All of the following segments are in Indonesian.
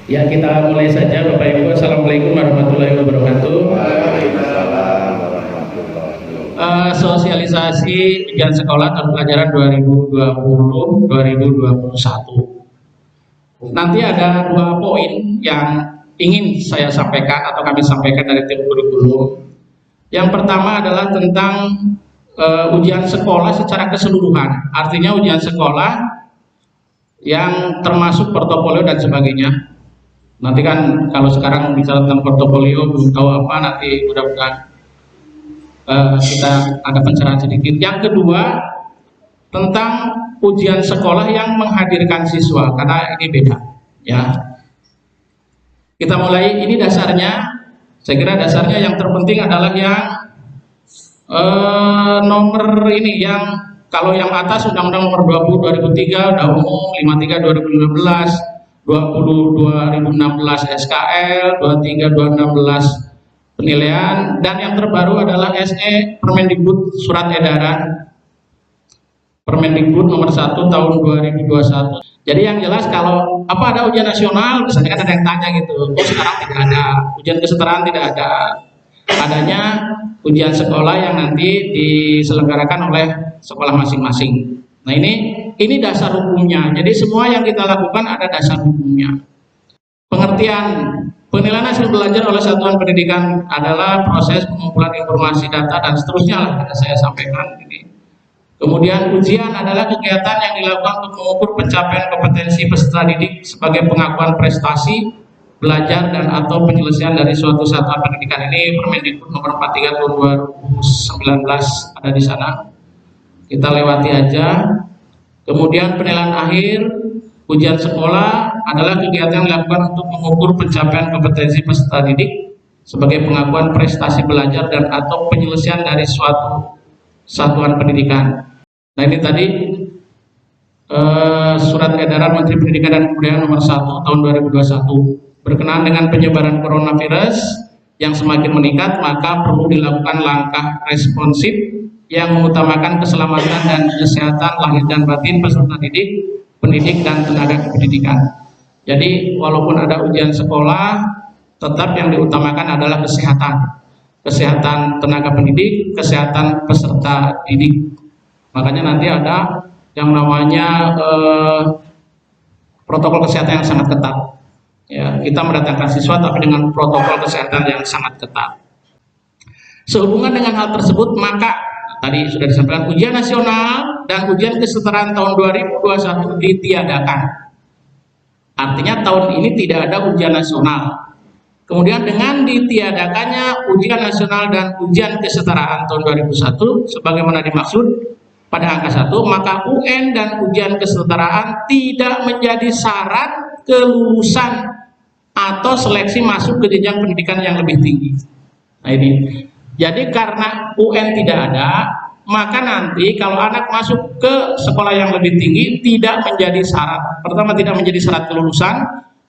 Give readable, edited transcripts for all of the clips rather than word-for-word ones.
Ya, kita mulai saja Bapak Ibu. Assalamualaikum warahmatullahi wabarakatuh. Sosialisasi ujian sekolah tahun pelajaran 2020-2021. Nanti ada 2 poin yang ingin saya sampaikan atau kami sampaikan dari tim kurikulum. Yang pertama adalah tentang ujian sekolah secara keseluruhan. Artinya ujian sekolah yang termasuk portofolio dan sebagainya. Nanti kan kalau sekarang bicara tentang portofolio belum tahu apa, nanti mudah-mudahan kita ada pencerahan sedikit. Yang kedua tentang ujian sekolah yang menghadirkan siswa, karena ini beda ya. Kita mulai, ini dasarnya, saya kira dasarnya yang terpenting adalah yang nomor ini, yang kalau yang atas Undang-Undang nomor 20 2003 udah umum, 53 2015, 20 2016 SKL, 23 2016 penilaian, dan yang terbaru adalah SE Permendikbud Surat Edaran Permendikbud nomor 1 tahun 2021. Jadi yang jelas kalau apa ada ujian nasional, misalnya kan ada yang tanya gitu, oh sekarang tidak ada, ujian kesetaraan tidak ada, adanya ujian sekolah yang nanti diselenggarakan oleh sekolah masing-masing. Nah ini dasar hukumnya. Jadi semua yang kita lakukan ada dasar hukumnya. Pengertian penilaian hasil belajar oleh satuan pendidikan adalah proses pengumpulan informasi, data, dan seterusnya lah yang saya sampaikan ini. Kemudian ujian adalah kegiatan yang dilakukan untuk mengukur pencapaian kompetensi peserta didik sebagai pengakuan prestasi belajar dan atau penyelesaian dari suatu satuan pendidikan. Ini Permendikbud nomor 43 tahun 2019 ada di sana. Kita lewati aja. Kemudian penilaian akhir ujian sekolah adalah kegiatan yang dilakukan untuk mengukur pencapaian kompetensi peserta didik sebagai pengakuan prestasi belajar dan atau penyelesaian dari suatu satuan pendidikan. Nah ini tadi Surat Edaran Menteri Pendidikan dan Kebudayaan nomor 1 tahun 2021. Berkenaan dengan penyebaran coronavirus yang semakin meningkat, maka perlu dilakukan langkah responsif yang mengutamakan keselamatan dan kesehatan lahir dan batin peserta didik, pendidik, dan tenaga kependidikan. Jadi walaupun ada ujian sekolah, tetap yang diutamakan adalah kesehatan tenaga pendidik, kesehatan peserta didik. Makanya nanti ada yang namanya protokol kesehatan yang sangat ketat. Ya, kita mendatangkan siswa tapi dengan protokol kesehatan yang sangat ketat. Sehubungan dengan hal tersebut, maka tadi sudah disampaikan ujian nasional dan ujian kesetaraan tahun 2021 ditiadakan. Artinya tahun ini tidak ada ujian nasional. Kemudian dengan ditiadakannya ujian nasional dan ujian kesetaraan tahun 2001 sebagaimana dimaksud pada angka 1, maka UN dan ujian kesetaraan tidak menjadi syarat kelulusan atau seleksi masuk ke jenjang pendidikan yang lebih tinggi. Nah ini. Jadi karena UN tidak ada, maka nanti kalau anak masuk ke sekolah yang lebih tinggi tidak menjadi syarat. Pertama, tidak menjadi syarat kelulusan.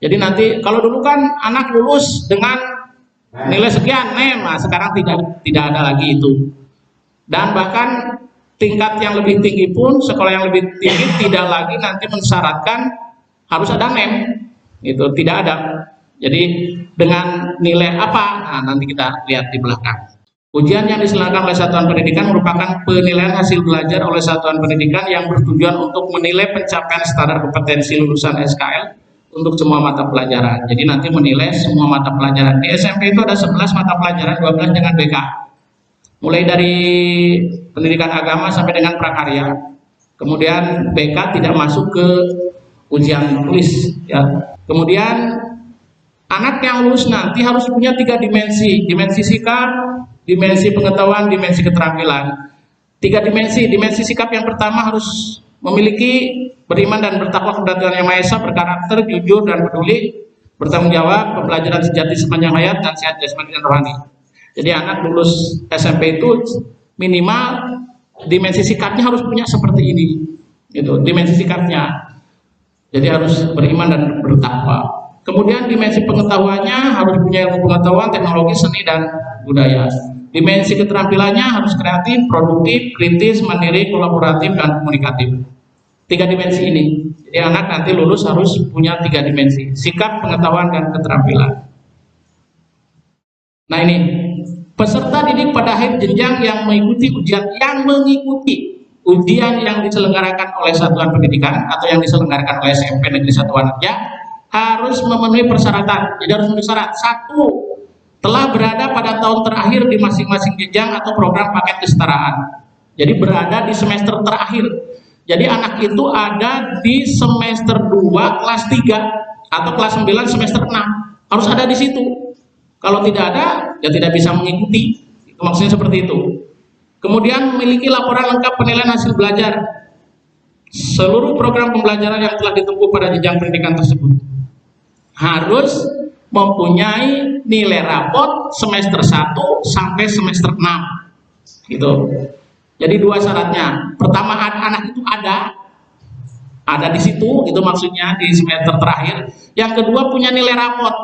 Jadi nanti kalau dulu kan anak lulus dengan nilai sekian, nah sekarang tidak ada lagi itu. Dan bahkan tingkat yang lebih tinggi pun, sekolah yang lebih tinggi tidak lagi nanti mensyaratkan harus ada NEM. Itu tidak ada. Jadi dengan nilai apa? Nah, nanti kita lihat di belakang. Ujian yang diselenggarakan oleh satuan pendidikan merupakan penilaian hasil belajar oleh satuan pendidikan yang bertujuan untuk menilai pencapaian standar kompetensi lulusan SKL untuk semua mata pelajaran. Jadi nanti menilai semua mata pelajaran. Di SMP itu ada 11 mata pelajaran, 12 dengan BK. Mulai dari pendidikan agama sampai dengan prakarya. Kemudian BK tidak masuk ke ujian tulis ya. Kemudian anak yang lulus nanti harus punya 3 dimensi. Dimensi sikap, dimensi pengetahuan, dimensi keterampilan. 3 dimensi. Dimensi sikap yang pertama harus memiliki beriman dan bertakwa kepada Tuhan Yang Maha Esa, berkarakter jujur dan peduli, bertanggung jawab, pembelajaran sejati sepanjang hayat, dan sehat jasmani dan rohani. Jadi anak lulus SMP itu minimal dimensi sikapnya harus punya seperti ini. Gitu, dimensi sikapnya. Jadi harus beriman dan bertakwa. Kemudian dimensi pengetahuannya harus punya ilmu pengetahuan, teknologi, seni, dan budaya. Dimensi keterampilannya harus kreatif, produktif, kritis, mandiri, kolaboratif, dan komunikatif. tiga dimensi ini. Jadi anak nanti lulus harus punya tiga dimensi, sikap, pengetahuan, dan keterampilan. Nah ini, peserta didik pada akhir jenjang yang mengikuti ujian yang diselenggarakan oleh satuan pendidikan atau yang diselenggarakan oleh SMP Negeri Satuan Raja harus memenuhi persyaratan. Jadi harus memenuhi syarat. 1. Telah berada pada tahun terakhir di masing-masing jenjang atau program paket kesetaraan. Jadi berada di semester terakhir. Jadi anak itu ada di semester 2 kelas 3 atau kelas 9 semester 6. Harus ada di situ. Kalau tidak ada, ya tidak bisa mengikuti. Itu maksudnya seperti itu. Kemudian memiliki laporan lengkap penilaian hasil belajar seluruh program pembelajaran yang telah ditempuh pada jenjang pendidikan tersebut. Harus mempunyai nilai rapot semester 1 sampai semester 6. Gitu. Jadi dua syaratnya. Pertama, anak itu ada di situ, itu maksudnya di semester terakhir. Yang kedua, punya nilai rapot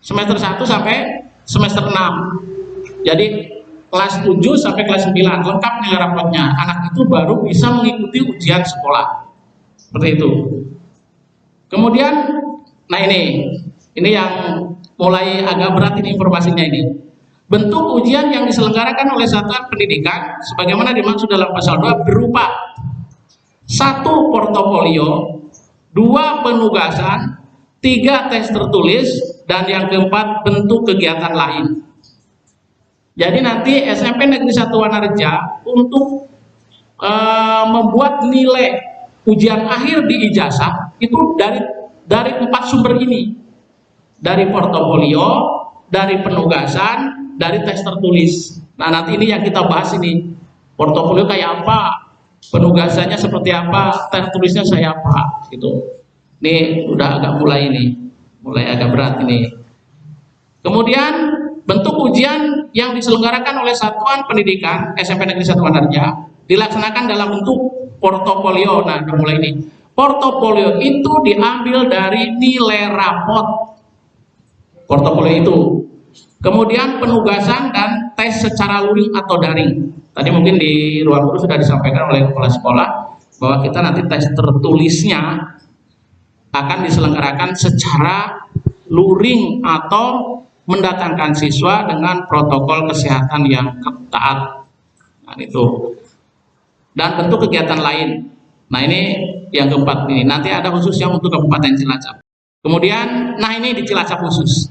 semester 1 sampai semester 6. Jadi kelas 7 sampai kelas 9 lengkap nilai rapotnya. Anak itu baru bisa mengikuti ujian sekolah. Seperti itu. Kemudian, nah ini yang mulai agak berat ini informasinya ini. Bentuk ujian yang diselenggarakan oleh satuan pendidikan sebagaimana dimaksud dalam pasal 2 berupa 1. Portofolio, 2. Penugasan, 3. Tes tertulis, dan yang keempat bentuk kegiatan lain. Jadi nanti SMP Negeri 1 Wanarja untuk membuat nilai ujian akhir di ijazah itu dari 4 sumber ini. Dari portofolio, dari penugasan, dari tes tertulis. Nah nanti ini yang kita bahas ini. Portofolio kayak apa, penugasannya seperti apa, tes tulisnya saya apa, gitu. Ini udah agak mulai agak berat ini. Kemudian bentuk ujian yang diselenggarakan oleh satuan pendidikan SMP Negeri 1 Wanarja dilaksanakan dalam bentuk portofolio. Nah mulai ini. Portofolio itu diambil dari nilai rapot. Portofolio itu. Kemudian penugasan dan tes secara luring atau daring. Tadi mungkin di ruang guru sudah disampaikan oleh kepala sekolah bahwa kita nanti tes tertulisnya akan diselenggarakan secara luring atau mendatangkan siswa dengan protokol kesehatan yang ketat. Nah, itu. Dan bentuk kegiatan lain. Nah ini yang keempat ini. Nanti ada khususnya untuk Kabupaten Cilacap. Kemudian, nah ini di Cilacap khusus.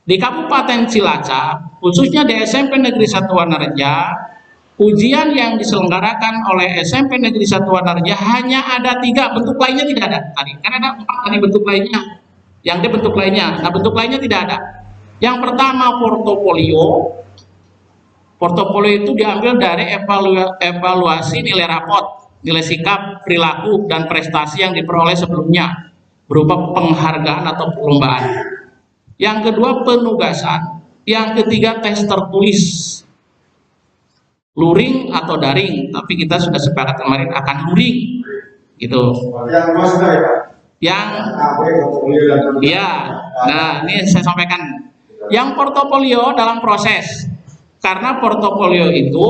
Di Kabupaten Cilacap, khususnya di SMP Negeri 1 Wanarja, ujian yang diselenggarakan oleh SMP Negeri 1 Wanarja hanya ada 3, bentuk lainnya tidak ada. Tadi kan ada 4 tadi bentuk lainnya. Yang di bentuk lainnya, nah bentuk lainnya tidak ada. Yang pertama portofolio. Portofolio itu diambil dari evaluasi nilai rapot, nilai sikap, perilaku, dan prestasi yang diperoleh sebelumnya berupa penghargaan atau perlombaan. Yang kedua penugasan, yang ketiga tes tertulis, luring atau daring, tapi kita sudah sepakat kemarin akan luring, gitu. Yang ya, nah ini saya sampaikan. Yang portofolio dalam proses, karena portofolio itu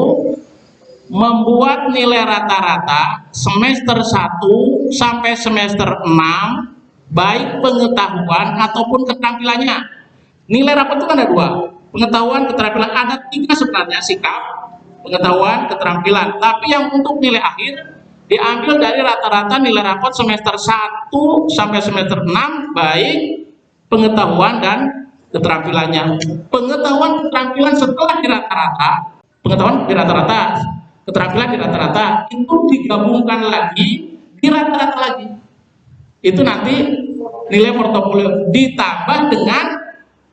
membuat nilai rata-rata semester 1 sampai semester 6. Baik pengetahuan ataupun keterampilannya. Nilai rapot itu kan ada 2, pengetahuan, keterampilan. Ada 3 sebenarnya, sikap, pengetahuan, keterampilan. Tapi yang untuk nilai akhir diambil dari rata-rata nilai rapot semester 1 sampai semester 6, baik pengetahuan dan keterampilannya. Pengetahuan, keterampilan setelah di rata-rata, pengetahuan di rata-rata, keterampilan di rata-rata, itu digabungkan lagi di rata-rata lagi. Itu nanti nilai portofolio ditambah dengan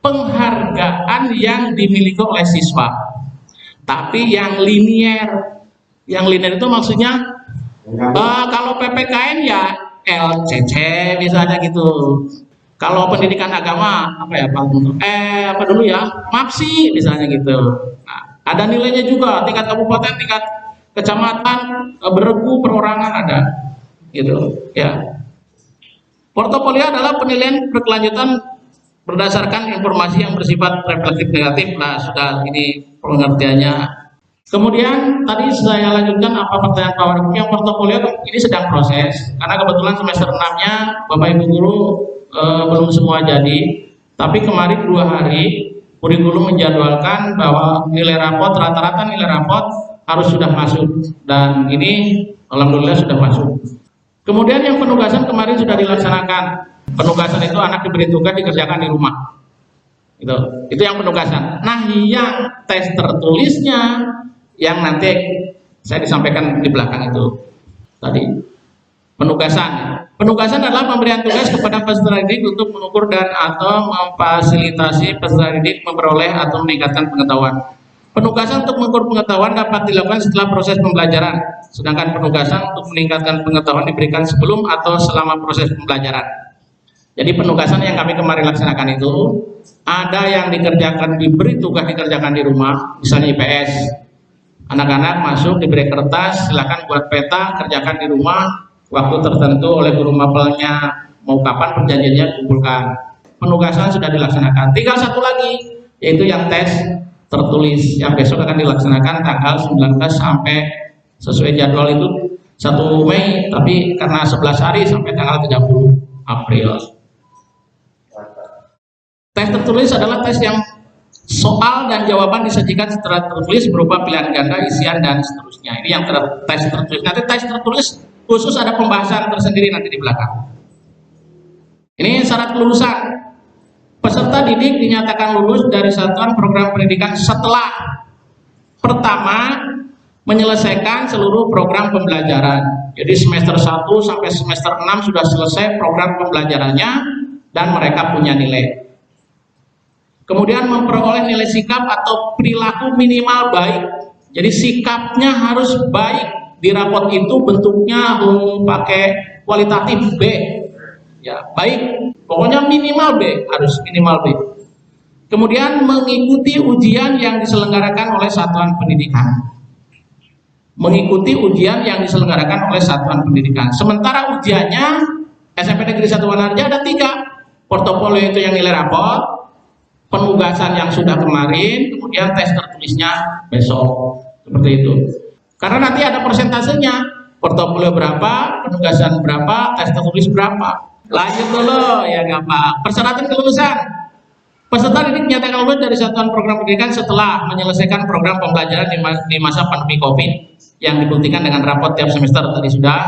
penghargaan yang dimiliki oleh siswa. Tapi yang linier itu maksudnya kalau PPKN ya LCC misalnya gitu. Kalau pendidikan agama apa ya Pak? Apa dulu ya? MAPSI misalnya gitu. Nah, ada nilainya juga tingkat kabupaten, tingkat kecamatan, beregu, perorangan ada. Gitu ya. Portofolio adalah penilaian berkelanjutan berdasarkan informasi yang bersifat reflektif negatif. Nah, sudah ini pengertiannya Kemudian tadi saya lanjutkan apa pertanyaan Pak Wagub, yang portofolio ini sedang proses karena kebetulan semester 6-nya Bapak Ibu guru belum semua jadi. Tapi kemarin 2 hari kurikulum menjadwalkan bahwa nilai rapot, rata-rata nilai rapot harus sudah masuk, dan ini alhamdulillah sudah masuk. Kemudian yang penugasan kemarin sudah dilaksanakan. Penugasan itu anak diberi tugas dikerjakan di rumah. Itu yang penugasan. Nah, yang tes tertulisnya yang nanti saya disampaikan di belakang itu tadi. Penugasan adalah pemberian tugas kepada peserta didik untuk mengukur dan atau memfasilitasi peserta didik memperoleh atau meningkatkan pengetahuan. Penugasan untuk mengukur pengetahuan dapat dilakukan setelah proses pembelajaran, sedangkan penugasan untuk meningkatkan pengetahuan diberikan sebelum atau selama proses pembelajaran. Jadi penugasan yang kami kemarin laksanakan itu ada yang diberi tugas dikerjakan di rumah, misalnya IPS. Anak-anak masuk diberi kertas, silakan buat peta, kerjakan di rumah, waktu tertentu oleh guru mapelnya, mau kapan perjanjiannya kumpulkan. Penugasan sudah dilaksanakan. Tinggal satu lagi, yaitu yang tes tertulis yang besok akan dilaksanakan tanggal 19 sampai sesuai jadwal itu 1 Mei, tapi karena 11 hari sampai tanggal 30 April. Tes tertulis adalah tes yang soal dan jawaban disajikan secara tertulis berupa pilihan ganda, isian, dan seterusnya. Ini yang tes tertulis. Nanti tes tertulis khusus ada pembahasan tersendiri nanti di belakang. Ini syarat kelulusan. Peserta didik dinyatakan lulus dari satuan program pendidikan setelah pertama menyelesaikan seluruh program pembelajaran. Jadi semester 1 sampai semester 6 sudah selesai program pembelajarannya dan mereka punya nilai. Kemudian memperoleh nilai sikap atau perilaku minimal baik. Jadi sikapnya harus baik. Di rapot itu bentuknya pakai kualitatif B. Ya, baik. Pokoknya minimal B, harus minimal B. Kemudian mengikuti ujian yang diselenggarakan oleh satuan pendidikan. Mengikuti ujian yang diselenggarakan oleh satuan pendidikan. Sementara ujiannya SMP Negeri 1 Wanarja ada 3. Portofolio itu yang nilai rapot, penugasan yang sudah kemarin, kemudian tes tertulisnya besok, seperti itu. Karena nanti ada persentasenya, portofolio berapa, penugasan berapa, tes tertulis berapa. Lanjut dulu, ya nggak apa. Persyaratan kelulusan. Peserta didik dinyatakan lulus dari satuan program pendidikan setelah menyelesaikan program pembelajaran di masa pandemi COVID yang dibuktikan dengan rapot tiap semester tadi sudah,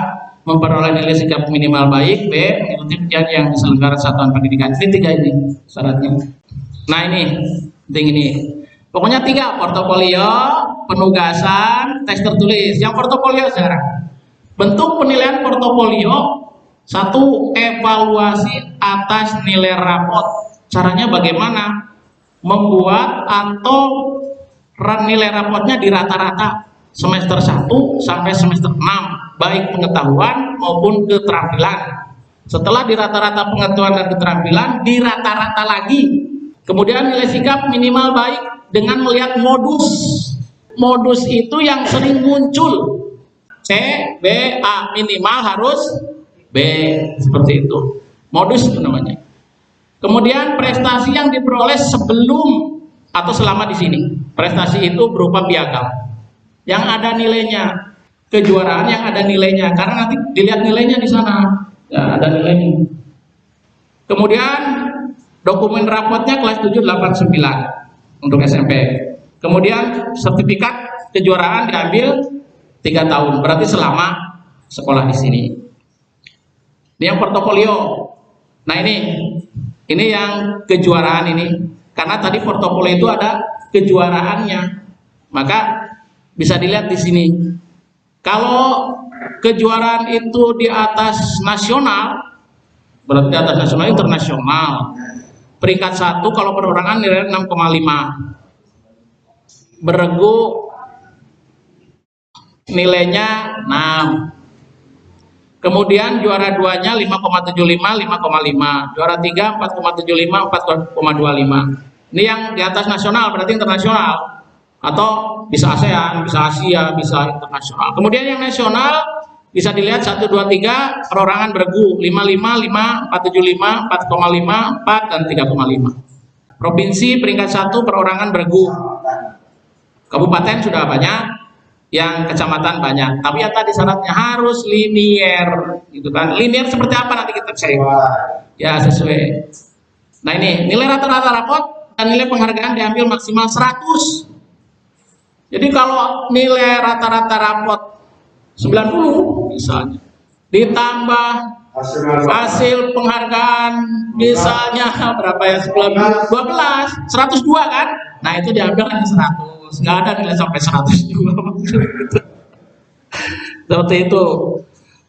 memperoleh nilai sikap minimal baik, B, mengikuti ujian yang diselenggarakan satuan pendidikan. Ini 3 ini syaratnya. Nah ini, penting ini. Pokoknya 3, portofolio, penugasan, tes tertulis. Yang portofolio sekarang. Bentuk penilaian portofolio, 1, evaluasi atas nilai rapot. Caranya bagaimana? Membuat atau nilai rapotnya di rata-rata semester 1 sampai semester 6, baik pengetahuan maupun keterampilan. Setelah di rata-rata pengetahuan dan keterampilan, di rata-rata lagi. Kemudian nilai sikap minimal baik dengan melihat modus. Modus itu yang sering muncul. C, B, A. Minimal harus B. Seperti itu. Modus itu namanya. Kemudian prestasi yang diperoleh sebelum atau selama di sini. Prestasi itu berupa piagam. Yang ada nilainya. Kejuaraan yang ada nilainya. Karena nanti dilihat nilainya di sana. Ya, ada nilainya. Kemudian dokumen rapotnya kelas 7, 8, 9 untuk SMP. Kemudian sertifikat kejuaraan diambil 3 tahun, berarti selama sekolah di sini. Ini yang portofolio. Nah ini yang kejuaraan ini. Karena tadi portofolio itu ada kejuaraannya, maka bisa dilihat di sini. Kalau kejuaraan itu di atas nasional, berarti di atas nasional, internasional. Peringkat 1 kalau perorangan nilai 6,5. Beregu nilainya 6. Kemudian juara 2-nya 5,75, 5,5. Juara 3 4,75, 4,25. Ini yang di atas nasional, berarti internasional. Atau bisa ASEAN, bisa Asia, bisa internasional. Kemudian yang nasional bisa dilihat 1, 2, 3 perorangan beregu 55, 5, 475, 4,5, 4 dan 3,5. Provinsi peringkat 1 perorangan beregu Kabupaten sudah banyak, yang kecamatan banyak. Tapi yang tadi syaratnya harus linier, gitu kan? Linier seperti apa nanti kita cek. Ya sesuai. Nah ini nilai rata-rata rapot dan nilai penghargaan diambil maksimal 100. Jadi kalau nilai rata-rata rapot 90 misalnya, ditambah hasil penghargaan misalnya berapa ya, 12, 102 kan? Nah itu diambil hanya 100, nggak ada nilai sampai 102. Seperti itu.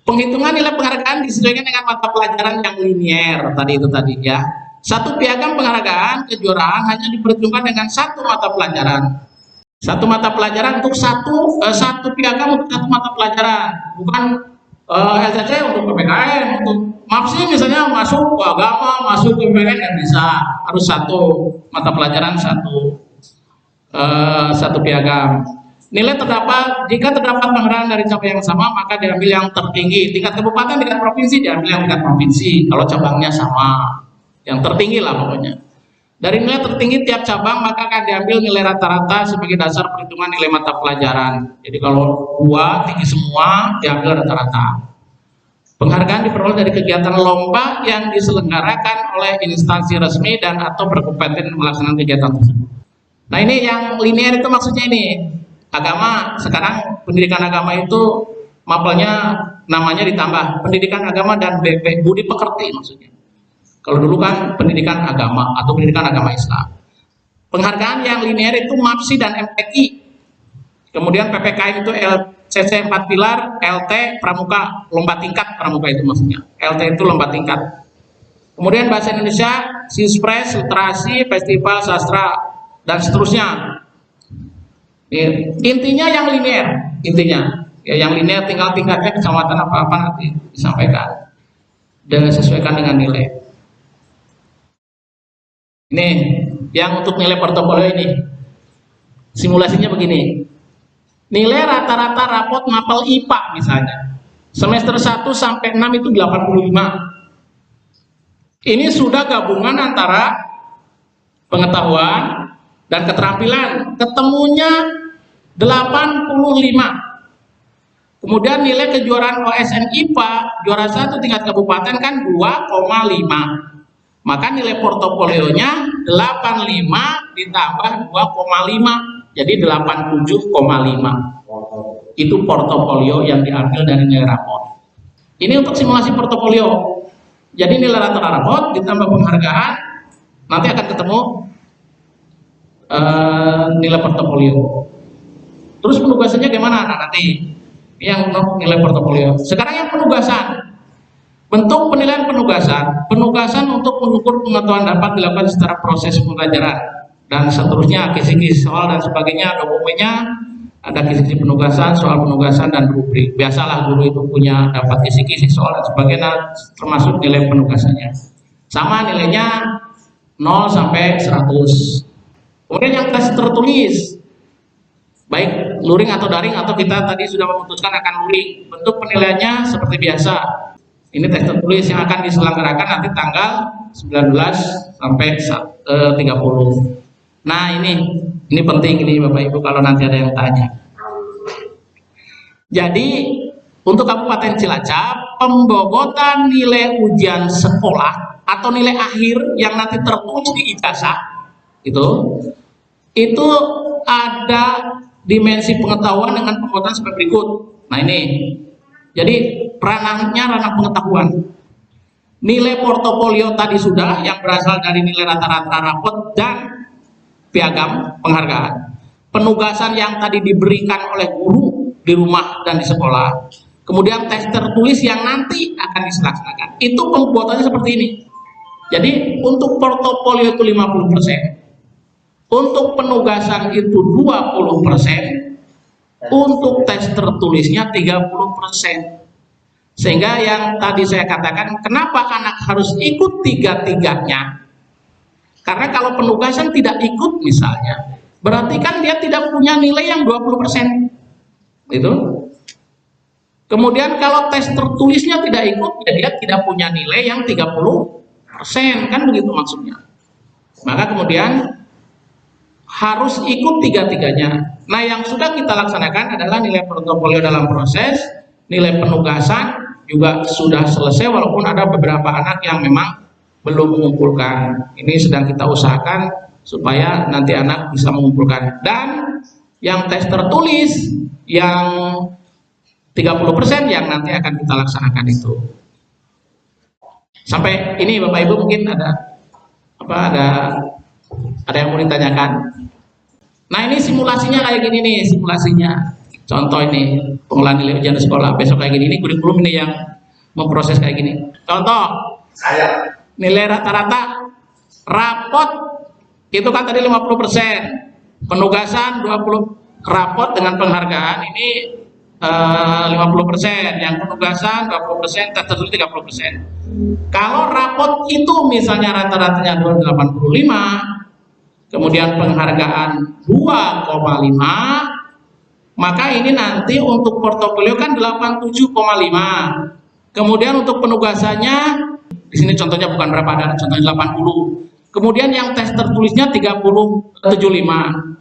Penghitungan nilai penghargaan disesuaikan dengan mata pelajaran yang linier tadi ya. Satu piagam penghargaan kejuaraan hanya diperhitungkan dengan satu mata pelajaran. Satu mata pelajaran untuk satu piagam untuk satu mata pelajaran, bukan LCC untuk PPKN, untuk MAPSI misalnya masuk ke agama, masuk ke PPKN nggak bisa, harus satu mata pelajaran satu piagam. Nilai terdapat jika terdapat penghargaan dari cabang yang sama maka diambil yang tertinggi. Tingkat kabupaten, tingkat provinsi diambil yang tingkat provinsi. Kalau cabangnya sama, yang tertinggi lah pokoknya. Dari nilai tertinggi tiap cabang maka akan diambil nilai rata-rata sebagai dasar perhitungan nilai mata pelajaran. Jadi kalau dua tinggi semua diambil rata-rata. Penghargaan diperoleh dari kegiatan lomba yang diselenggarakan oleh instansi resmi dan atau berkompeten melaksanakan kegiatan tersebut. Nah ini yang linear itu maksudnya ini. Agama, sekarang pendidikan agama itu mapelnya namanya ditambah pendidikan agama dan BP, budi pekerti maksudnya. Kalau dulu kan pendidikan agama atau pendidikan agama Islam. Penghargaan yang linear itu MAPSI dan MTQ. Kemudian PPKN itu LCC 4 pilar, LT pramuka, lomba tingkat pramuka itu maksudnya. LT itu lomba tingkat. Kemudian bahasa Indonesia, Sispres, literasi, festival sastra dan seterusnya. Intinya yang linear, intinya ya, yang linear tinggal tingkatnya kecamatan apa-apa nanti disampaikan dan sesuaikan dengan nilai. Ini yang untuk nilai portofolio ini simulasinya begini. Nilai rata-rata rapot mapel IPA misalnya semester 1 sampai 6 itu 85. Ini sudah gabungan antara pengetahuan dan keterampilan, ketemunya 85. Kemudian nilai kejuaraan OSN IPA juara 1 tingkat kabupaten kan 2,5. Maka nilai portofolionya 85 ditambah 2,5 jadi 87,5. Itu portofolio yang diambil dari nilai rapor. Ini untuk simulasi portofolio. Jadi nilai rata-rata rapor ditambah penghargaan nanti akan ketemu nilai portofolio. Terus penugasannya gimana? Nah, nanti yang nilai portofolio. Sekarang yang penugasan. Bentuk penilaian penugasan untuk mengukur pengetahuan dapat dilakukan secara proses pembelajaran dan seterusnya, kisi-kisi soal dan sebagainya, dokumennya ada kisi-kisi penugasan, soal penugasan dan rubrik. Biasalah guru itu punya dapat kisi-kisi soal dan sebagainya, termasuk nilai penugasannya. Sama nilainya 0 sampai 100. Kemudian yang tes tertulis, baik luring atau daring atau kita tadi sudah memutuskan akan luring. Bentuk penilaiannya seperti biasa. Ini tes tertulis yang akan diselenggarakan nanti tanggal 19 sampai 30. Nah ini penting ini Bapak Ibu kalau nanti ada yang tanya. Jadi untuk Kabupaten Cilacap, pembobotan nilai ujian sekolah atau nilai akhir yang nanti tertulis di ijazah itu ada dimensi pengetahuan dengan pembobotan seperti berikut. Nah ini, jadi ranahnya ranah pengetahuan. Nilai portofolio tadi sudah yang berasal dari nilai rata-rata rapot dan piagam penghargaan. Penugasan yang tadi diberikan oleh guru di rumah dan di sekolah. Kemudian tes tertulis yang nanti akan dilaksanakan. Itu pembuatannya seperti ini. Jadi untuk portofolio itu 50%. Untuk penugasan itu 20%, untuk tes tertulisnya 30%. Sehingga yang tadi saya katakan, kenapa anak harus ikut tiga-tiganya? Karena kalau penugasan tidak ikut misalnya, berarti kan dia tidak punya nilai yang 20%. Itu. Kemudian kalau tes tertulisnya tidak ikut, ya dia tidak punya nilai yang 30%, kan begitu maksudnya. Maka kemudian harus ikut tiga-tiganya. Nah, yang sudah kita laksanakan adalah nilai portofolio dalam proses, nilai penugasan juga sudah selesai, walaupun ada beberapa anak yang memang belum mengumpulkan. Ini sedang kita usahakan supaya nanti anak bisa mengumpulkan. Dan yang tes tertulis yang 30% yang nanti akan kita laksanakan itu. Sampai ini Bapak Ibu mungkin ada yang mau ditanyakan. Nah, ini simulasinya kayak gini nih, simulasinya. Contoh ini pengolahan nilai ujian sekolah besok kayak gini. Ini kurikulum ini yang memproses kayak gini. Contoh, nilai rata-rata rapot itu kan tadi 50%, penugasan 20, rapot dengan penghargaan ini 50%, yang penugasan 20%, tes tertulis 30%. Kalau rapot itu misalnya rata-ratanya 285, kemudian penghargaan 2,5, maka ini nanti untuk portofolio kan 87,5. Kemudian untuk penugasannya di sini contohnya bukan berapa, ada contohnya 80. Kemudian yang tes tertulisnya 75.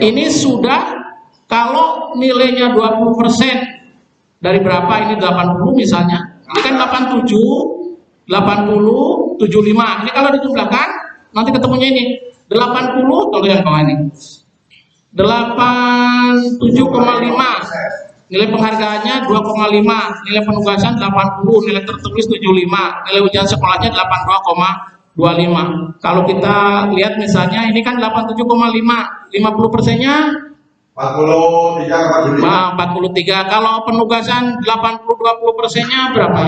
Ini sudah kalau nilainya 20% dari berapa, ini 80 misalnya. Ini kan 87, 80, 75. Ini kalau dijumlahkan nanti ketemunya ini 80, kalau yang bawah ini 87,5, nilai penghargaannya 2,5, nilai penugasan 80, nilai tertulis 75, nilai ujian sekolahnya 82,25. Kalau kita lihat misalnya ini kan 87,5, 50%-nya 43. Kalau penugasan 80, 20%-nya berapa?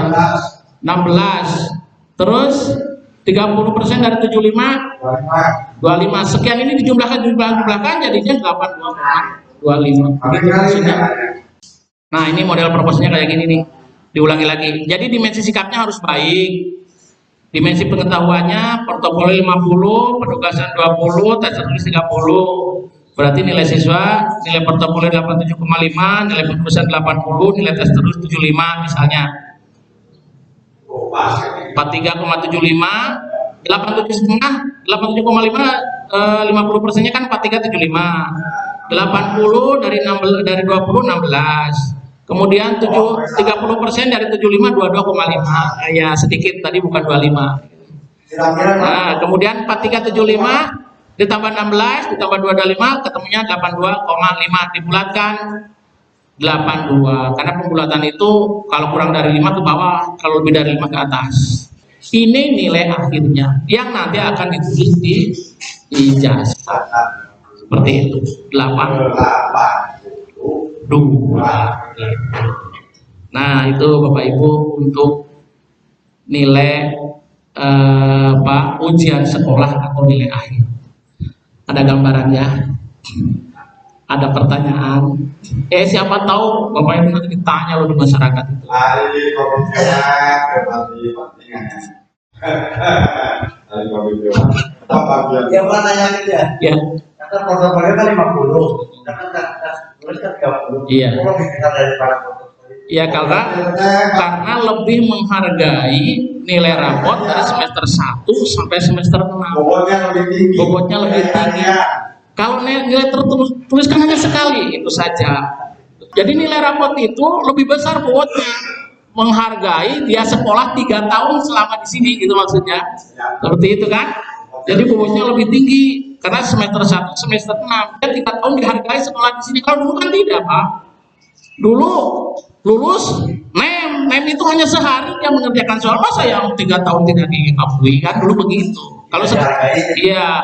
16. Terus 30% dari 75, 25. Sekian ini dijumlahkan jadinya 82,25. Gitu maksudnya. Nah, ini model proposnya kayak gini nih. Diulangi lagi. Jadi dimensi sikapnya harus baik. Dimensi pengetahuannya portofolio 50, penugasan 20, tes tertulis 30. Berarti nilai siswa, nilai portofolio 87,5, nilai penugasan 80, nilai tes tertulis 75 misalnya. 43,75, 87,5, 50%-nya kan 43,75. 80 dari 20, 16. Kemudian 30% dari 75, 22,5. Ya sedikit tadi, bukan 25. Nah, kemudian 4375 ditambah 16 ditambah 225 ketemunya 82,5, dibulatkan 82, karena pembulatan itu kalau kurang dari 5 ke bawah, kalau lebih dari 5 ke atas. Ini nilai akhirnya yang nanti akan ditulis di ijazah. Seperti itu. 82. Nah, itu Bapak Ibu untuk nilai ujian sekolah atau nilai akhir. Ada gambarannya, ada pertanyaan. Siapa tahu Bapak Ibu nanti ditanya loh di masyarakat itu. Yang mana nanya ya? Ya. Kata portofolio kan 50, kata tulis kan 30. Iya. Kalau kita dari para portofolio. Ya, karena lebih menghargai nilai rapot dari semester 1 sampai semester 6. Bobotnya lebih tinggi. Kalau nilai tertulis kan hanya sekali, itu saja. Jadi nilai rapot itu lebih besar bobotnya, menghargai dia sekolah 3 tahun selama di sini, gitu maksudnya. Seperti itu kan? Jadi bobotnya lebih tinggi karena semester 1, semester 6. Dia 3 tahun dihargai sekolah di sini. Kalau dulu kan tidak, Pak. Dulu lulus nem itu hanya sehari dia mengerjakan soal, masa yang 3 tahun tidak diakui, kan dulu begitu. Kalau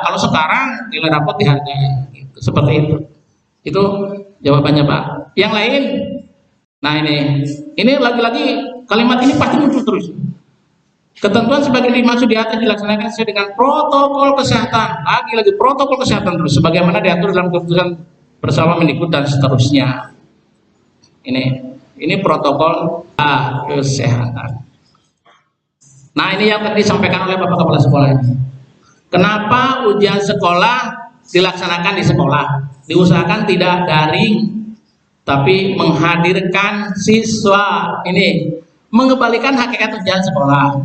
kalau sekarang nilai rapot dihargai, gitu. Seperti itu. Itu jawabannya, Pak. Yang lain, nah ini lagi-lagi kalimat ini pasti muncul terus. Ketentuan sebagai dimaksud di atas dilaksanakan sesuai dengan protokol kesehatan. Lagi-lagi protokol kesehatan terus, sebagaimana diatur dalam keputusan bersama Mendikbud dan seterusnya. Ini protokol kesehatan. Nah, ini yang tadi disampaikan oleh Bapak Kepala Sekolah ini. Kenapa ujian sekolah dilaksanakan di sekolah? Diusahakan tidak daring, tapi menghadirkan siswa. Ini mengembalikan hakikat ujian sekolah.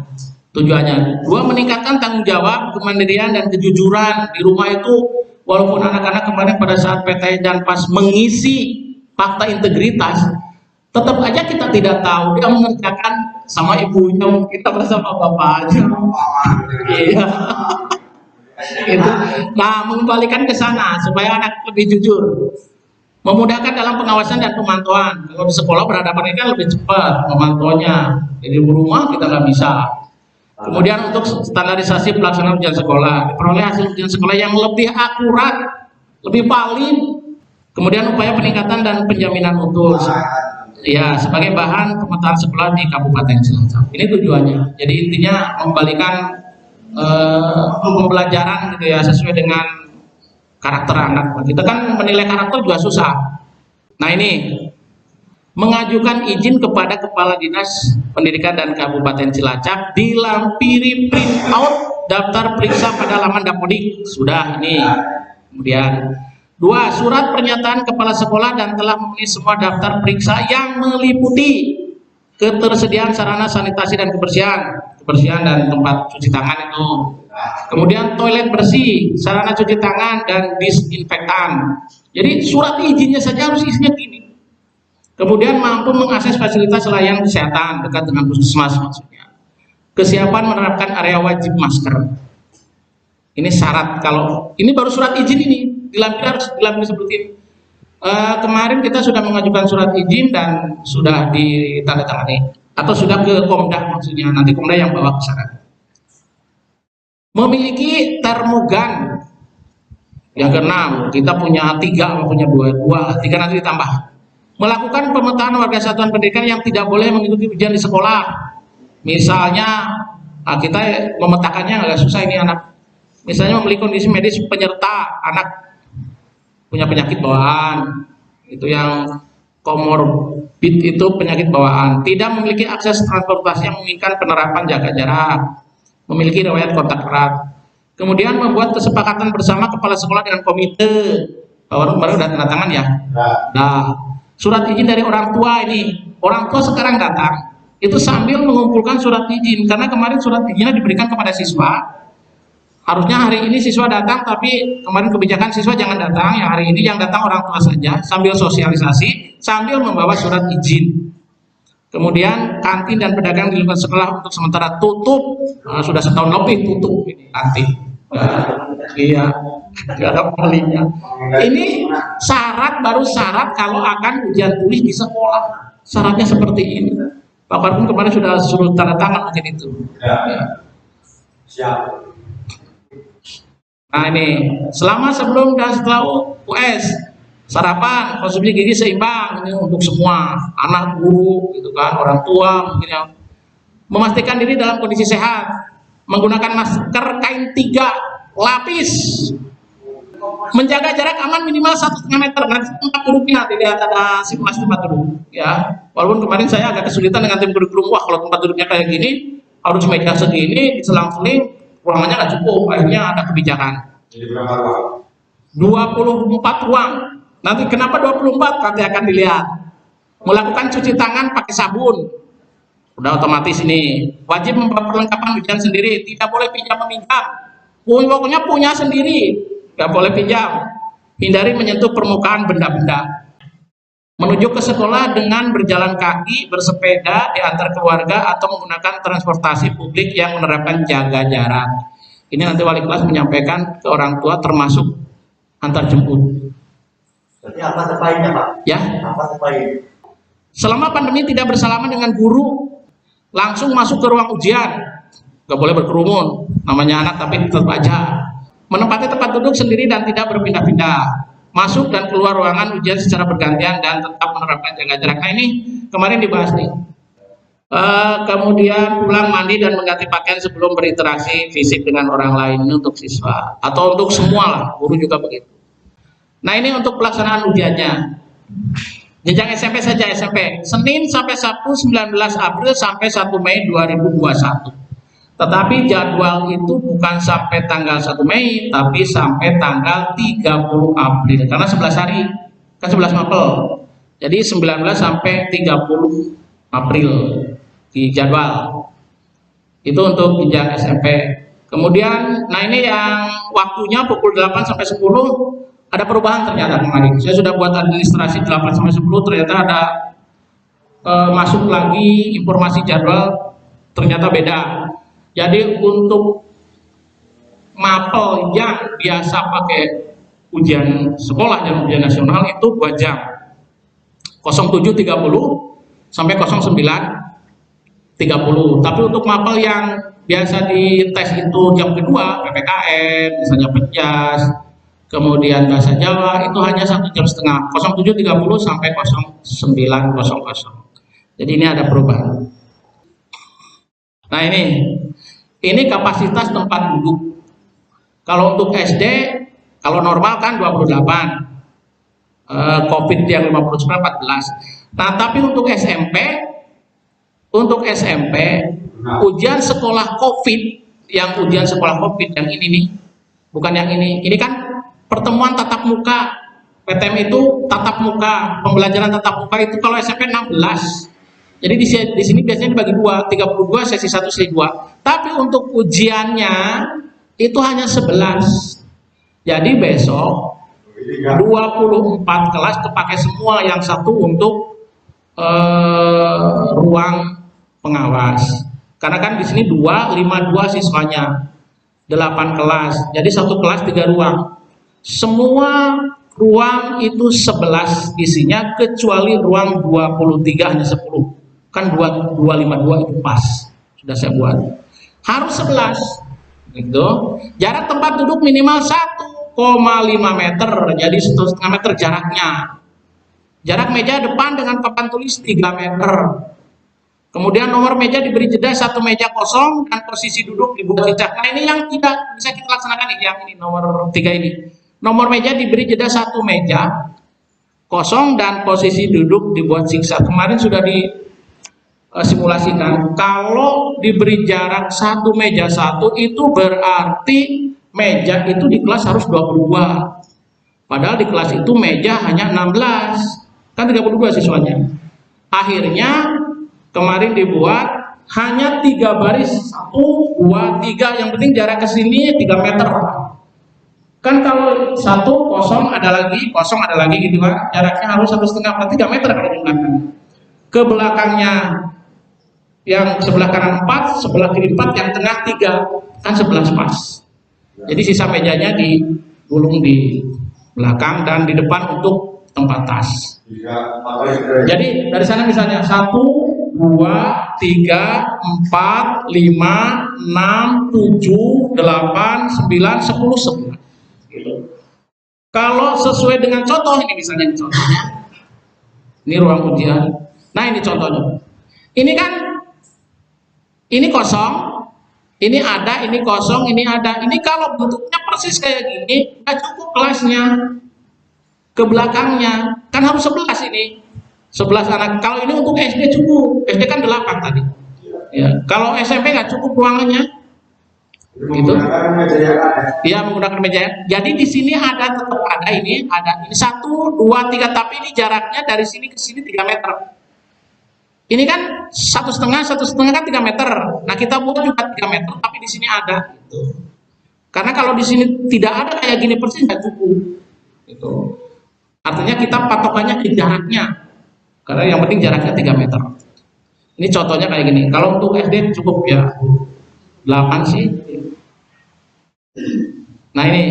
Tujuannya 2, meningkatkan tanggung jawab, kemandirian dan kejujuran. Di rumah itu walaupun anak-anak kemarin pada saat PTN dan pas mengisi fakta integritas, tetap aja kita tidak tahu dia mengerjakan sama ibunya, mungkin atau sama bapaknya. Iya. Itu. Nah, mengembalikan ke sana supaya anak lebih jujur. Memudahkan dalam pengawasan dan pemantauan. Kalau di sekolah berhadapan ini kan lebih cepat memantaunya. Jadi di rumah kita nggak bisa. Kemudian untuk standarisasi pelaksanaan ujian sekolah, diperoleh hasil ujian sekolah yang lebih akurat, lebih valid. Kemudian upaya peningkatan dan penjaminan mutu. Ya, sebagai bahan pemetaan sekolah di Kabupaten Cilacap. Ini tujuannya. Jadi intinya mengembalikan pembelajaran gitu ya sesuai dengan karakter anak. Kita kan menilai karakter juga susah. Nah ini mengajukan izin kepada Kepala Dinas Pendidikan dan Kabupaten Cilacap dilampiri print out daftar periksa pada laman Dapodik. Sudah ini. Kemudian 2. Surat pernyataan kepala sekolah dan telah memenuhi semua daftar periksa yang meliputi ketersediaan sarana sanitasi dan kebersihan dan tempat cuci tangan itu. Kemudian toilet bersih, sarana cuci tangan dan disinfektan. Jadi surat izinnya saja harus isinya gini. Kemudian mampu mengakses fasilitas layanan kesehatan dekat dengan puskesmas maksudnya. Kesiapan menerapkan area wajib masker. Ini syarat. Kalau ini baru surat izin ini harus dilampiri seperti ini. Kemarin kita sudah mengajukan surat izin dan sudah ditandatangani atau sudah ke Komda maksudnya. Nanti Komda yang bawa ke sana. Memiliki termogan. Yang keenam, kita punya 3, punya 2, 3 nanti ditambah. Melakukan pemetaan warga satuan pendidikan yang tidak boleh mengikuti ujian di sekolah. Misalnya, kita memetakannya agak susah ini anak. Misalnya memiliki kondisi medis penyerta anak punya penyakit bawaan, itu yang komorbid itu penyakit bawaan. Tidak memiliki akses transportasi yang memungkinkan penerapan jaga jarak. Memiliki riwayat kontak erat. Kemudian membuat kesepakatan bersama kepala sekolah dengan komite. Baru udah tanda tangan ya. Nah, surat izin dari orang tua ini. Orang tua sekarang datang. Itu sambil mengumpulkan surat izin. Karena kemarin surat izinnya diberikan kepada siswa. Harusnya hari ini siswa datang, tapi kemarin kebijakan siswa jangan datang. Yang hari ini yang datang orang tua saja. Sambil sosialisasi, sambil membawa surat izin. Kemudian kantin dan pedagang di lingkungan sekolah untuk sementara tutup. Sudah setahun lebih tutup ini kantin. Iya, nggak ada pembelinya. Ini baru syarat kalau akan ujian tulis di sekolah. Syaratnya seperti ini. Pak Parpun kemarin sudah suruh tanda tangan mungkin itu. Ya. Siap. Nah ini, selama sebelum dan setelah US, sarapan, konsumsi gizi seimbang ini untuk semua, anak, guru, gitu kan, orang tua mungkin yang memastikan diri dalam kondisi sehat, menggunakan masker kain 3 lapis, menjaga jarak aman minimal 1,5 meter. Nanti tempat duduknya dilihat ada simulasi tempat duduk, ya. Walaupun kemarin saya agak kesulitan dengan tim kurikulum, wah kalau tempat duduknya kayak gini harus meja segini, diselang-seling, ruangannya nggak cukup. Akhirnya ada kebijakan. Jadi berapa ruang? 24 ruang. Nanti kenapa 24? Nanti akan dilihat. Melakukan cuci tangan pakai sabun. Udah otomatis ini. Wajib membawa perlengkapan ujian sendiri. Tidak boleh pinjam-meminjam. Pokoknya punya sendiri. Nggak boleh pinjam. Hindari menyentuh permukaan benda-benda. Menuju ke sekolah dengan berjalan kaki, bersepeda, diantar keluarga, atau menggunakan transportasi publik yang menerapkan jaga jarak. Ini nanti wali kelas menyampaikan ke orang tua termasuk antar jemput. Berarti apa terbaiknya Pak? Ya. Apa terbaik? Selama pandemi tidak bersalaman dengan guru, langsung masuk ke ruang ujian. Gak boleh berkerumun, namanya anak tapi tetap aja. Menempati tempat duduk sendiri dan tidak berpindah-pindah. Masuk dan keluar ruangan ujian secara bergantian dan tetap menerapkan jaga jarak. Nah ini kemarin dibahas nih. Kemudian pulang mandi dan mengganti pakaian sebelum berinteraksi fisik dengan orang lain. Ini untuk siswa atau untuk semua lah, guru juga begitu. Nah ini untuk pelaksanaan ujiannya. Jenjang SMP saja, SMP Senin sampai Sabtu 19 April sampai 1 Mei 2021. Tetapi jadwal itu bukan sampai tanggal 1 Mei, tapi sampai tanggal 30 April. Karena 11 hari, kan 11 Mapel. Jadi 19 sampai 30 April di jadwal. Itu untuk jenjang SMP. Kemudian, nah ini yang waktunya pukul 8 sampai 10, ada perubahan ternyata kemarin. Saya sudah buat administrasi 8 sampai 10, ternyata ada masuk lagi informasi jadwal, ternyata beda. Jadi untuk mapel yang biasa pakai ujian sekolah dan ujian nasional itu 2 jam, 07.30 sampai 09.30. Tapi untuk mapel yang biasa di tes itu jam kedua, PPKN, misalnya penjas, kemudian bahasa Jawa, itu hanya 1,5 jam, 07.30 sampai 09.00. Jadi ini ada perubahan. Nah ini kapasitas tempat duduk. Kalau untuk SD, kalau normal kan 28, COVID yang 59 14. Nah tapi untuk SMP, ujian sekolah COVID, yang ujian sekolah COVID yang ini nih, bukan yang ini kan pertemuan tatap muka. PTM itu tatap muka, pembelajaran tatap muka itu kalau SMP 16. Jadi di sini biasanya dibagi 2, 32 sesi 1 sesi 2. Tapi untuk ujiannya itu hanya 11. Jadi besok 24 kelas kepakai semua, yang satu untuk ruang pengawas. Karena kan di sini 52 siswanya, 8 kelas. Jadi satu kelas 3 ruang. Semua ruang itu 11 isinya, kecuali ruang 23 hanya 10. Kan 252 itu pas, sudah saya buat. Harus 11 gitu. Jarak tempat duduk minimal 1,5 meter, jadi 1,5 meter jaraknya. Jarak meja depan dengan papan tulis 3 meter. Kemudian nomor meja diberi jeda 1 meja kosong dan posisi duduk dibuat cicak. Nah ini yang tidak bisa kita laksanakan nih, yang ini nomor 3 ini. Nomor meja diberi jeda 1 meja kosong dan posisi duduk dibuat zigzag. Kemarin sudah disimulasikan. Kalau diberi jarak 1 meja 1 itu berarti meja itu di kelas harus 22. Padahal di kelas itu meja hanya 16. Kan 32 siswanya. Akhirnya kemarin dibuat hanya 3 baris, 1, 2, 3. Yang penting jarak ke sini 3 meter. Kan kalau 1 kosong ada lagi gitu kan, jaraknya harus 1,5 berarti 3 meter kalau digunakan. Ke belakangnya yang sebelah kanan 4, sebelah kiri 4, yang tengah 3, kan 11 pas. Jadi sisa mejanya digulung di belakang dan di depan untuk tempat tas. Jadi dari sana misalnya 1, 2, 3, 4, 5, 6, 7, 8, 9, 10, 11. Kalau sesuai dengan contoh ini, misalnya contohnya ini ruang ujian. Nah ini contohnya, ini kan ini kosong, ini ada, ini kosong, ini ada. Ini kalau bentuknya persis kayak gini nggak cukup kelasnya. Ke belakangnya kan harus 11 ini, 11 anak. Kalau ini untuk SD cukup, SD kan 8 tadi ya. Kalau SMP nggak cukup ruangannya gitu. Iya, menggunakan meja. Jadi di sini ada, tetap ada ini 1, 2, 3, tapi ini jaraknya dari sini ke sini 3 meter. Ini kan 1,5 kan 3 meter. Nah kita buat juga 3 meter, tapi di sini ada gitu. Karena kalau di sini tidak ada kayak gini persis nggak cukup gitu. Artinya kita patokannya ke jaraknya. Karena yang penting jaraknya 3 meter. Ini contohnya kayak gini. Kalau untuk SD cukup ya 8 sih. Nah ini,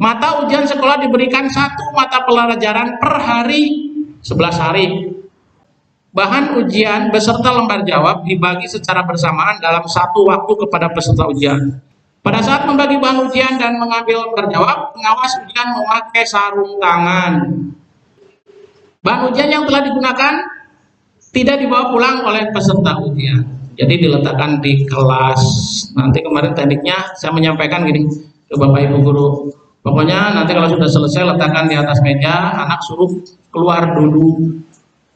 mata ujian sekolah diberikan 1 mata pelajaran per hari, 11 hari. Bahan ujian beserta lembar jawab dibagi secara bersamaan dalam 1 waktu kepada peserta ujian. Pada saat membagi bahan ujian dan mengambil lembar jawab, pengawas ujian memakai sarung tangan. Bahan ujian yang telah digunakan tidak dibawa pulang oleh peserta ujian. Jadi diletakkan di kelas. Nanti kemarin tekniknya saya menyampaikan gini ke Bapak Ibu guru. Pokoknya nanti kalau sudah selesai letakkan di atas meja, anak suruh keluar dulu.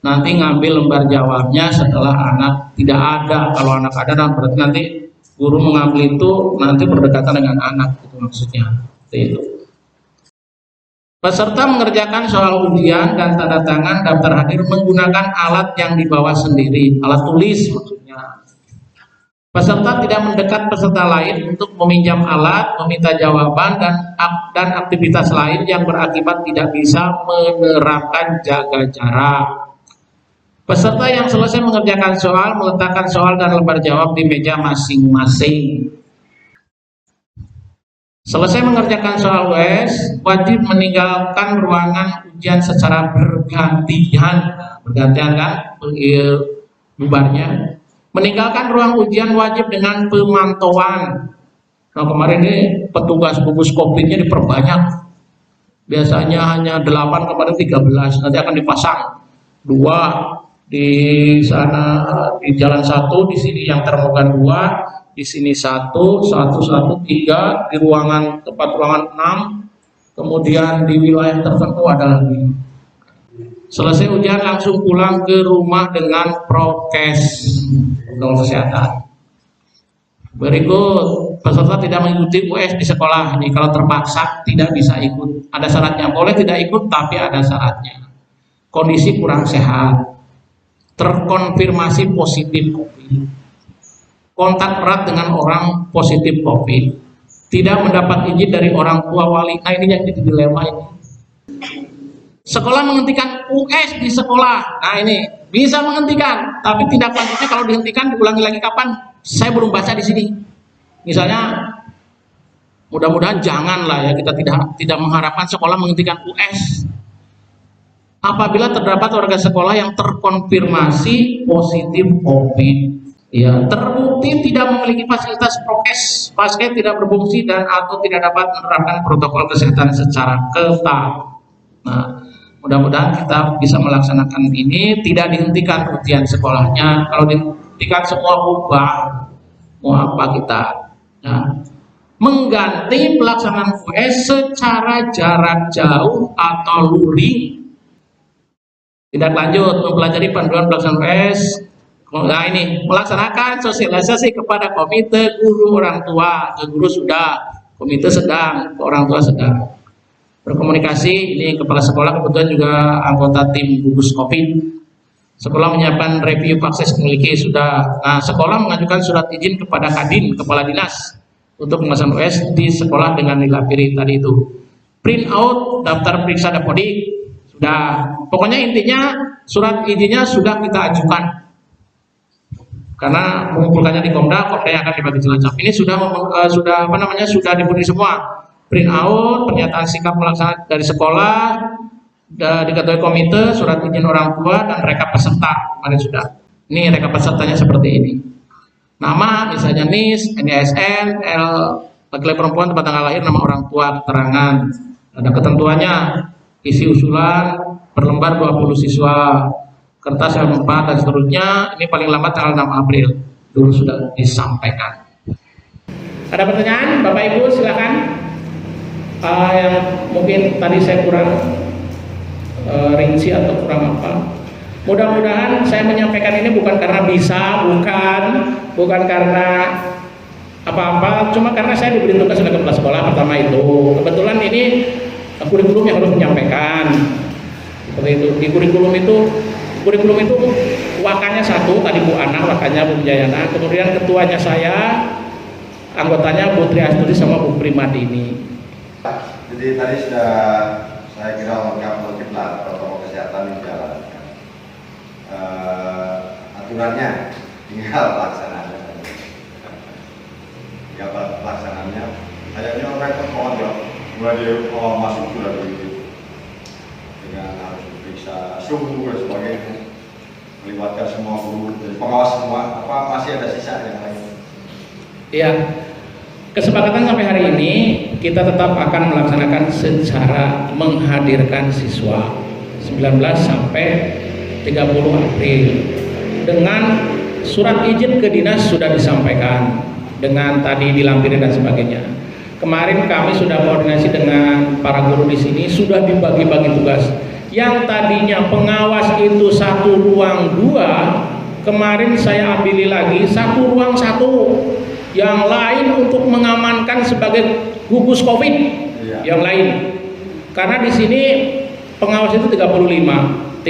Nanti ngambil lembar jawabnya setelah anak tidak ada. Kalau anak ada, nah berarti nanti guru mengambil itu nanti berdekatan dengan anak, itu maksudnya. Itu. Peserta mengerjakan soal ujian dan tanda tangan daftar hadir menggunakan alat yang dibawa sendiri, alat tulis maksudnya. Peserta tidak mendekat peserta lain untuk meminjam alat, meminta jawaban, dan aktivitas lain yang berakibat tidak bisa menerapkan jaga jarak. Peserta yang selesai mengerjakan soal, meletakkan soal dan lembar jawab di meja masing-masing. Selesai mengerjakan soal UAS, wajib meninggalkan ruangan ujian secara bergantian. Bergantian kan bubarnya. Meninggalkan ruang ujian wajib dengan pemantauan. Nah, kemarin ini petugas gugus COVID-nya diperbanyak. Biasanya hanya 8, kemarin 13. Nanti akan dipasang 2 di sana, di jalan 1, di sini yang termogan 2, di sini 1, 3, di ruangan tempat ruangan 6, kemudian di wilayah tertentu ada lagi. Selesai ujian langsung pulang ke rumah dengan prokes protokol kesehatan. Berikut, peserta tidak mengikuti US di sekolah. Nih, kalau terpaksa tidak bisa ikut. Ada syaratnya, boleh tidak ikut tapi ada syaratnya. Kondisi kurang sehat, terkonfirmasi positif COVID, kontak erat dengan orang positif COVID, tidak mendapat izin dari orang tua wali. Nah, ini yang jadi dilema ini. Sekolah menghentikan US di sekolah. Nah, ini bisa menghentikan, tapi tidak lanjutnya kalau dihentikan diulangi lagi kapan? Saya belum baca di sini. Misalnya, mudah-mudahan janganlah ya, kita tidak mengharapkan sekolah menghentikan US. Apabila terdapat warga sekolah yang terkonfirmasi positif COVID, ya, terbukti tidak memiliki fasilitas prokes, paskes tidak berfungsi dan atau tidak dapat menerapkan protokol kesehatan secara ketat. Nah, mudah-mudahan kita bisa melaksanakan ini, tidak dihentikan ujian sekolahnya. Kalau dihentikan semua ubah, mau apa kita? Nah, mengganti pelaksanaan US secara jarak jauh atau luring. Tidak lanjut, mempelajari panduan pelaksanaan US. Nah, ini melaksanakan sosialisasi kepada komite guru orang tua. Ke guru sudah, komite sedang, ke orang tua sedang. Berkomunikasi, ini kepala sekolah kebetulan juga anggota tim gugus COVID. Sekolah menyiapkan review akses memiliki sudah. Nah, sekolah mengajukan surat izin kepada Kadin, kepala dinas, untuk pemasangan US di sekolah dengan dilampiri tadi itu. Print out daftar periksa dapodik sudah. Pokoknya intinya surat izinnya sudah kita ajukan. Karena mengumpulkannya di Komda yang akan dibagi Cilacap. Ini sudah dipenuhi semua. Print out, pernyataan sikap melaksanakan dari sekolah, diketahui komite, surat izin orang tua, dan rekap peserta. Kemarin sudah. Ini rekap pesertanya seperti ini. Nama, misalnya NIS, NISN, laki-laki perempuan, tempat tanggal lahir, nama orang tua, keterangan. Ada ketentuannya, isi usulan, per lembar 20 siswa, kertas yang 4, dan seterusnya. Ini paling lambat tanggal 6 April. Dulu sudah disampaikan. Ada pertanyaan? Bapak Ibu silakan. Yang mungkin tadi saya kurang rinci atau kurang apa. Mudah-mudahan saya menyampaikan ini bukan karena bisa, bukan karena apa-apa, cuma karena saya diberi tugas oleh kepala sekolah pertama itu. Kebetulan ini kurikulum yang harus menyampaikan. Seperti itu. Di kurikulum itu wakannya satu, tadi Bu Ana, wakannya Bu Jayana, kemudian ketuanya saya, anggotanya Bu Triastuti sama Bu Primadini. Jadi tadi sudah saya kira lengkap lah protokol kesehatan yang dijalankan. Aturannya tinggal pelaksanaannya. Tinggal pelaksanaannya. Kayaknya orang pohon ya, mulai dari awal masuk sudah begitu. Dengan harus diperiksa suhu dan sebagainya, melibatkan semua guru, jadi pengawas semua. Apa masih ada sisa yang lain? Iya. Kesepakatan sampai hari ini kita tetap akan melaksanakan secara menghadirkan siswa 19 sampai 30 April dengan surat izin ke dinas sudah disampaikan dengan tadi dilampiri dan sebagainya. Kemarin kami sudah koordinasi dengan para guru di sini, sudah dibagi-bagi tugas. Yang tadinya pengawas itu 1 ruang 2, kemarin saya ambil lagi 1 ruang 1. Yang lain untuk mengamankan sebagai gugus COVID, yang lain. Karena di sini pengawas itu 35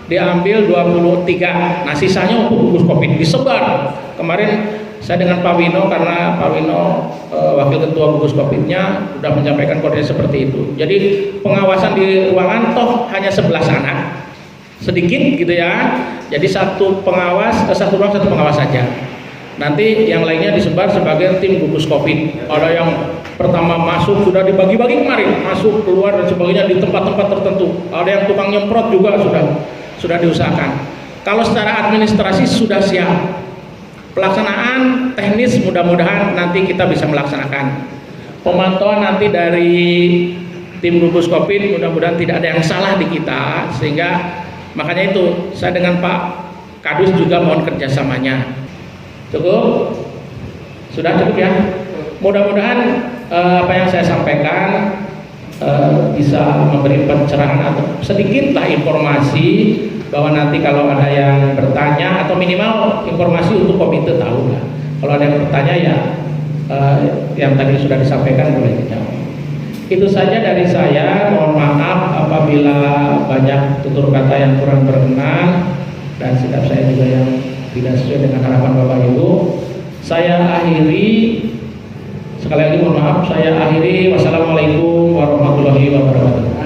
diambil 23. Nah sisanya untuk gugus COVID disebar. Kemarin saya dengan Pak Wino, karena Pak Wino wakil ketua gugus COVID-nya sudah menyampaikan koordinasi seperti itu. Jadi pengawasan di ruangan toh hanya 11 anak, sedikit gitu ya. Jadi satu ruang satu pengawas saja. Nanti yang lainnya disebar sebagai tim gugus COVID. Ada yang pertama masuk sudah dibagi-bagi kemarin, masuk keluar dan sebagainya di tempat-tempat tertentu. Ada yang tukang nyemprot juga sudah diusahakan. Kalau secara administrasi sudah siap. Pelaksanaan teknis mudah-mudahan nanti kita bisa melaksanakan. Pemantauan nanti dari tim gugus COVID mudah-mudahan tidak ada yang salah di kita, sehingga makanya itu saya dengan Pak Kadus juga mohon kerjasamanya. Cukup? Sudah cukup ya? Mudah-mudahan apa yang saya sampaikan bisa memberi pencerahan atau sedikitlah informasi, bahwa nanti kalau ada yang bertanya atau minimal informasi untuk komite tahu lah. Kalau ada yang bertanya ya yang tadi sudah disampaikan boleh dijawab. Itu saja dari saya. Mohon maaf apabila banyak tutur kata yang kurang berkenan dan sikap saya juga yang tidak sesuai dengan harapan Bapak Ibu. Saya akhiri, sekali lagi mohon maaf, saya akhiri. Wassalamualaikum warahmatullahi wabarakatuh.